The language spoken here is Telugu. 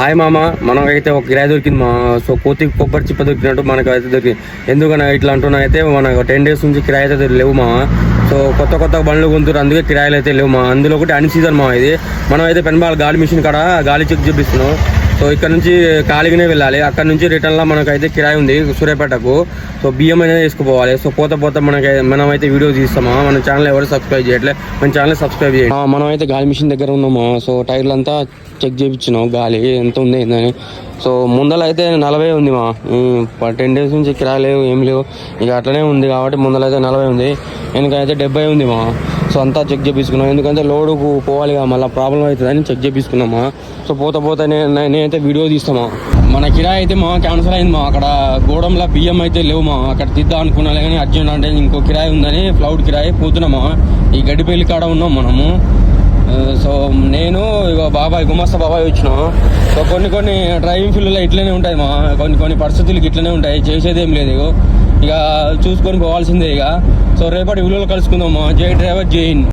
హాయ్ మామ, మనకైతే ఒక కిరాయి దొరికింది మా. సో కోతి కొబ్బరి చిప్ప దొరికినట్టు మనకు అయితే దొరికింది. ఎందుకన్నా ఇట్లా అంటున్నా అయితే మనకు 10 days నుంచి కిరాయి అయితే లేవు మా. సో కొత్త బండ్లు కొంటారు, అందుకే కిరాయిలు అయితే లేవు మా. అందులో ఒకటి అన్ సీజన్ మా ఇది. మనం అయితే పెన్బాల్ గాలి మిషన్ కాడ గాలి చెక్ చూపిస్తున్నాం. సో ఇక్కడ నుంచి ఖాళీగానే వెళ్ళాలి. అక్కడ నుంచి రిటర్న్లో మనకైతే కిరాయి ఉంది సూర్యాపేటకు. సో బియ్యం అనేది వేసుకుపోవాలి. సో పోతా మనమైతే వీడియో తీస్తామా. మన ఛానల్ ఎవరు సబ్స్క్రైబ్ చేయట్లే, మన ఛానల్ సబ్స్క్రైబ్ చేయండి. మనం అయితే గాలి మిషన్ దగ్గర ఉన్నామా. సో టైర్లు అంతా చెక్ చేయించినాం, గాలి ఎంత ఉంది ఏందని. సో ముందల అయితే 40 ఉంది మా. 10 days నుంచి కిరాయి లేవు, ఏం లేవు, ఇక అట్లనే ఉంది కాబట్టి ముందల అయితే 40 ఉంది. వెనకైతే 70 ఉంది మా. సో అంతా చెక్ చేయించుకున్నాం, ఎందుకంటే లోడుకు పోవాలి కదా, మళ్ళీ ప్రాబ్లం అవుతుందని చెక్ చేయించుకున్నామా. సో పోతా నేనైతే వీడియో తీస్తామా. మన కిరాయి అయితే మా క్యాన్సిల్ అయింది మా. అక్కడ గోడంలో బియ్యం అయితే లేవు మా. అక్కడ తిద్దాం అనుకున్నాలే కానీ అర్జెంట్ అంటే ఇంకో కిరాయి ఉందని ఫ్లౌడ్ కిరాయి పోతున్నామా. ఈ గడ్డిపల్లి కాడ ఉన్నాం మనము. సో నేను ఇక బాబాయ్ గుమస్తా బాబాయ్ వచ్చినాం. సో కొన్ని డ్రైవింగ్ ఫీల్డ్లో ఇట్లనే ఉంటాయి మా. కొన్ని పరిస్థితులకి ఇట్లనే ఉంటాయి, చేసేది ఏం లేదు. ఇక చూసుకొని పోవాల్సిందే ఇక. సో రేపటి వీడియోలో కలుసుకుందాం మా. జై డ్రైవర్ జై హింద్.